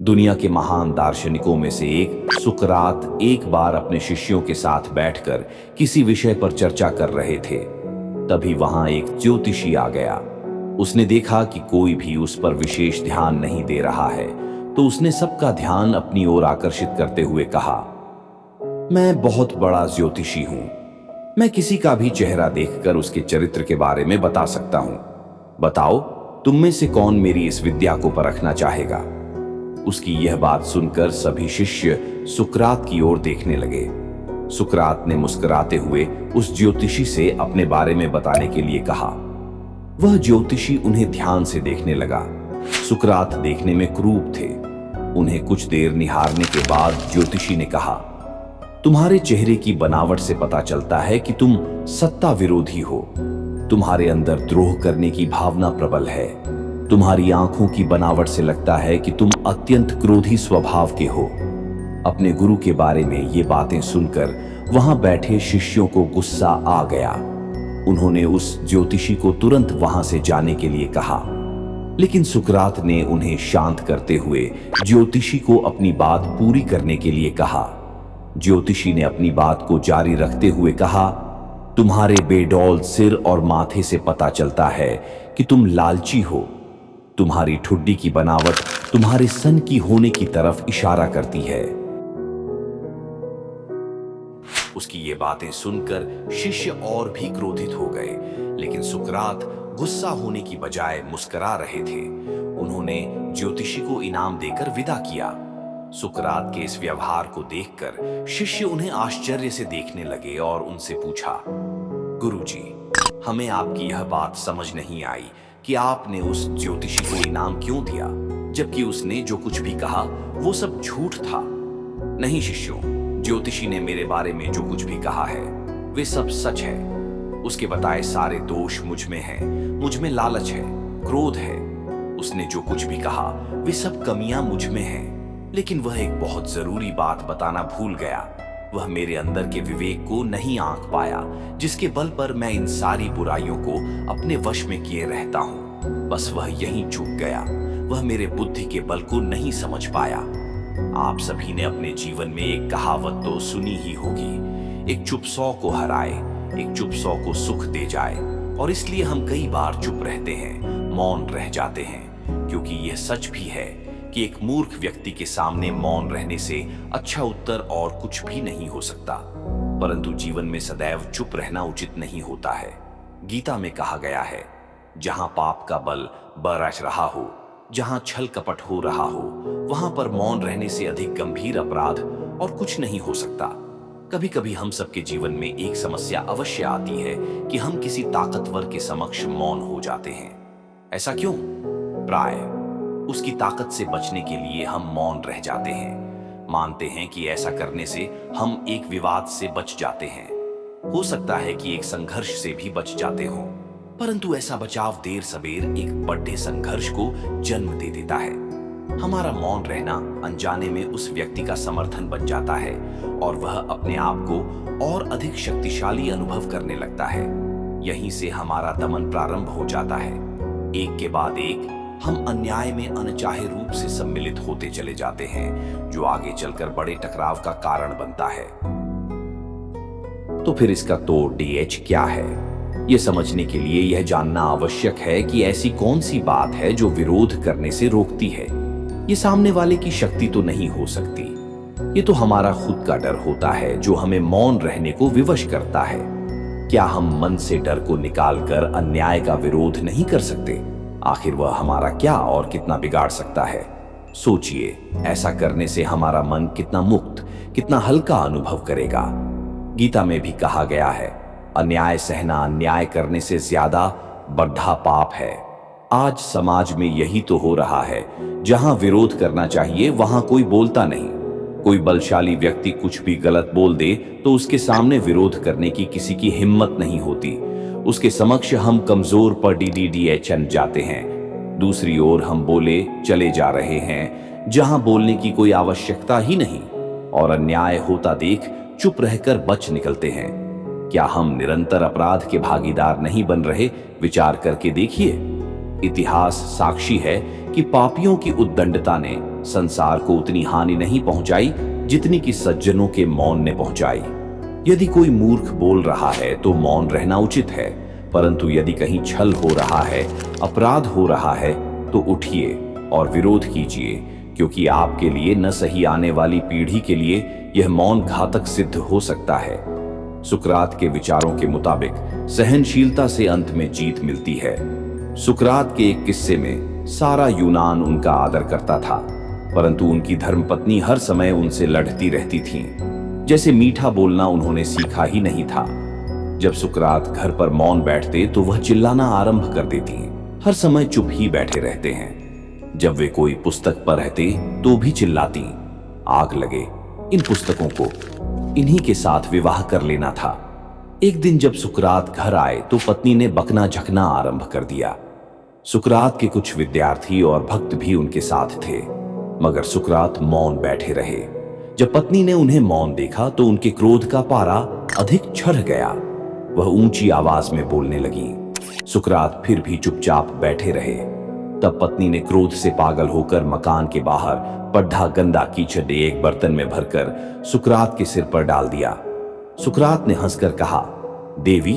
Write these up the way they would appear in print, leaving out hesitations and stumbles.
दुनिया के महान दार्शनिकों में से एक सुकरात एक बार अपने शिष्यों के साथ बैठकर किसी विषय पर चर्चा कर रहे थे। तभी वहां एक ज्योतिषी आ गया। उसने देखा कि कोई भी उस पर विशेष ध्यान नहीं दे रहा है, तो उसने सबका ध्यान अपनी ओर आकर्षित करते हुए कहा, मैं बहुत बड़ा ज्योतिषी हूं। मैं किसी का भी चेहरा देखकर उसके चरित्र के बारे में बता सकता हूं। बताओ, तुम में से कौन मेरी इस विद्या को परखना चाहेगा? उसकी यह बात सुनकर सभी शिष्य सुकरात की ओर देखने लगे। सुकरात ने मुस्कुराते हुए उस ज्योतिषी से अपने बारे में बताने के लिए कहा। वह ज्योतिषी उन्हें ध्यान से देखने लगा। सुकरात देखने में क्रूर थे। उन्हें कुछ देर निहारने के बाद ज्योतिषी ने कहा, तुम्हारे चेहरे की बनावट से पता चलता है कि तुम सत्ता विरोधी हो। तुम्हारे अंदर द्रोह करने की भावना प्रबल है। तुम्हारी आंखों की बनावट से लगता है कि तुम अत्यंत क्रोधी स्वभाव के हो। अपने गुरु के बारे में ये बातें सुनकर वहां बैठे शिष्यों को गुस्सा आ गया। उन्होंने उस ज्योतिषी को तुरंत वहां से जाने के लिए कहा, लेकिन सुकरात ने उन्हें शांत करते हुए ज्योतिषी को अपनी बात पूरी करने के लिए कहा। ज्योतिषी ने अपनी बात को जारी रखते हुए कहा, तुम्हारे बेडौल सिर और माथे से पता चलता है कि तुम लालची हो। तुम्हारी ठुड्डी की बनावट तुम्हारे सन की होने की तरफ इशारा करती है। उसकी ये बातें सुनकर शिष्य और भी क्रोधित हो गए, लेकिन सुकरात गुस्सा होने की बजाय मुस्कुरा रहे थे। उन्होंने ज्योतिषी को इनाम देकर विदा किया। सुकरात के इस व्यवहार को देखकर शिष्य उन्हें आश्चर्य से देखने लगे और उनसे पूछा, गुरुजी, हमें आपकी यह बात समझ नहीं आई कि आपने उस ज्योतिषी को इनाम क्यों दिया, जबकि उसने जो कुछ भी कहा वो सब झूठ था। नहीं शिष्यों, ज्योतिषी ने मेरे बारे में जो कुछ भी कहा है वे सब सच है। उसके बताए सारे दोष मुझ में हैं। मुझ में लालच है, क्रोध है। उसने जो कुछ भी कहा वे सब कमियां मुझ में हैं। लेकिन वह एक बहुत जरूरी बात बताना भूल गया। वह मेरे अंदर के विवेक को नहीं आंक पाया, जिसके बल पर मैं इन सारी बुराइयों को अपने वश में किए रहता हूं। बस वह यहीं चूक गया। वह मेरे बुद्धि के बल को नहीं समझ पाया। आप सभी ने अपने जीवन में एक कहावत तो सुनी ही होगी, एक चुप सौ को हराए, एक चुप सौ को सुख दे जाए। और इसलिए हम कई बार चुप रहते हैं, मौन रह जाते हैं, क्योंकि यह सच भी है कि एक मूर्ख व्यक्ति के सामने मौन रहने से अच्छा उत्तर और कुछ भी नहीं हो सकता। परंतु जीवन में सदैव चुप रहना उचित नहीं होता है। गीता में कहा गया है, जहां पाप का बल बरस रहा हो, जहां छल कपट हो रहा हो, वहां पर मौन रहने से अधिक गंभीर अपराध और कुछ नहीं हो सकता। कभी कभी हम सबके जीवन में एक समस्या अवश्य आती है कि हम किसी ताकतवर के समक्ष मौन हो जाते हैं। ऐसा क्यों? प्राय उसकी ताकत से बचने के लिए हम मौन रह जाते हैं। मानते हैं कि ऐसा करने से हम एक विवाद से बच जाते हैं। हो सकता है कि एक संघर्ष से भी बच जाते हों, परंतु ऐसा बचाव देर सबेर एक बड़े संघर्ष को जन्म दे देता है। हमारा मौन रहना अनजाने में उस व्यक्ति का समर्थन बन जाता है और वह अपने आप को और अधिक शक्तिशाली अनुभव करने लगता है। यहीं से हमारा दमन प्रारंभ हो जाता है। एक के बाद एक हम अन्याय में अनचाहे रूप से सम्मिलित होते चले जाते हैं, जो आगे चलकर बड़े टकराव का कारण बनता है। तो फिर इसका तोड़ डीएच क्या है? यह समझने के लिए यह जानना आवश्यक है कि ऐसी कौन सी बात है जो विरोध करने से रोकती है। ये सामने वाले की शक्ति तो नहीं हो सकती। ये तो हमारा खुद का डर होता है जो हमें मौन रहने को विवश करता है। क्या हम मन से डर को निकालकर अन्याय का विरोध नहीं कर सकते? आखिर वह हमारा क्या और कितना बिगाड़ सकता है? सोचिए, ऐसा करने से हमारा मन कितना मुक्त, कितना हल्का अनुभव करेगा। गीता में भी कहा गया है, अन्याय सहना अन्याय करने से ज्यादा बड़ा पाप है। आज समाज में यही तो हो रहा है। जहां विरोध करना चाहिए वहां कोई बोलता नहीं। कोई बलशाली व्यक्ति कुछ भी गलत बोल दे तो उसके सामने विरोध करने की किसी की हिम्मत नहीं होती। उसके समक्ष हम कमजोर पर डीडीडीएचएन जाते हैं। दूसरी ओर हम बोले चले जा रहे हैं जहां बोलने की कोई आवश्यकता ही नहीं, और अन्याय होता देख चुप रहकर बच निकलते हैं। क्या हम निरंतर अपराध के भागीदार नहीं बन रहे? विचार करके देखिए। इतिहास साक्षी है कि पापियों की उद्दंडता ने संसार को उतनी हानि नहीं पहुंचाई जितनी कि सज्जनों के मौन ने पहुंचाई। यदि कोई मूर्ख बोल रहा है तो मौन रहना उचित है, परंतु यदि कहीं छल हो रहा है, अपराध हो रहा है, तो उठिए और विरोध कीजिए, क्योंकि आपके लिए न सही आने वाली पीढ़ी के लिए यह मौन घातक सिद्ध हो सकता है। सुकरात के विचारों के मुताबिक सहनशीलता से अंत में जीत मिलती है। सुकरात के एक किस्से में सारा यूनान उनका आदर करता था, परंतु उनकी धर्मपत्नी हर समय उनसे लड़ती रहती थीं। जैसे मीठा बोलना उन्होंने सीखा ही नहीं था। जब सुकरात घर पर मौन बैठते तो वह चिल्लाना आरंभ कर देती। हर समय चुप ही बैठे रहते हैं। जब वे कोई पुस्तक पर रहते तो भी चिल्लाती। आग लगे, इन पुस्तकों को इन्हीं के साथ विवाह कर लेना था। एक दिन जब सुकरात घर आए तो पत्नी ने बकना झकना आरंभ कर दिया। सुकरात के कुछ विद्यार्थी और भक्त भी उनके साथ थे, मगर सुकरात मौन बैठे रहे। जब पत्नी ने उन्हें मौन देखा तो उनके क्रोध का पारा अधिक चढ़ गया। वह ऊंची आवाज में बोलने लगी। सुकरात फिर भी चुपचाप बैठे रहे। तब पत्नी ने क्रोध से पागल होकर मकान के बाहर पड्ढा गंदा कीचड़ एक बर्तन में भरकर सुकरात के सिर पर डाल दिया। सुकरात ने हंसकर कहा, देवी,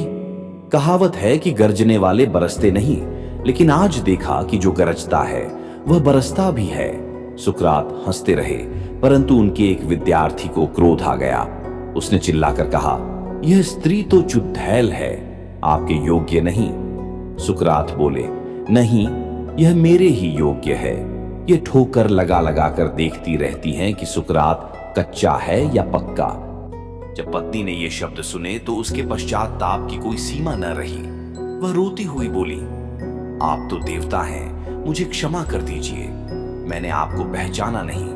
कहावत है कि गरजने वाले बरसते नहीं, लेकिन आज देखा कि जो गरजता है वह बरसता भी है। सुकरात हंसते रहे, परंतु उनके एक विद्यार्थी को क्रोध आ गया। उसने चिल्लाकर कहा, यह स्त्री तो चुड़ैल है, आपके योग्य नहीं। सुकरात बोले, नहीं, यह मेरे ही योग्य है। ये ठोकर लगा लगा कर देखती रहती हैं कि सुकरात कच्चा है या पक्का। जब पत्नी ने ये शब्द सुने तो उसके पश्चाताप की कोई सीमा न रही। वह रोती हुई बोली, आप तो देवता हैं, मुझे क्षमा कर दीजिए, मैंने आपको पहचाना नहीं।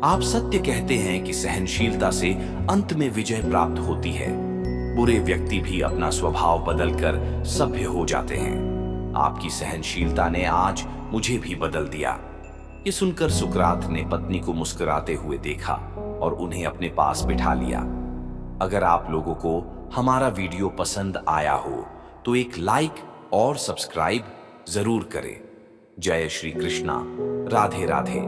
आप सत्य कहते हैं कि सहनशीलता से अंत में विजय प्राप्त होती है। बुरे व्यक्ति भी अपना स्वभाव बदलकर सभ्य हो जाते हैं। आपकी सहनशीलता ने आज मुझे भी बदल दिया। ये सुनकर सुकरात ने पत्नी को मुस्कुराते हुए देखा और उन्हें अपने पास बिठा लिया। अगर आप लोगों को हमारा वीडियो पसंद आया हो तो एक लाइक और सब्सक्राइब जरूर करें। जय श्री कृष्णा, राधे राधे।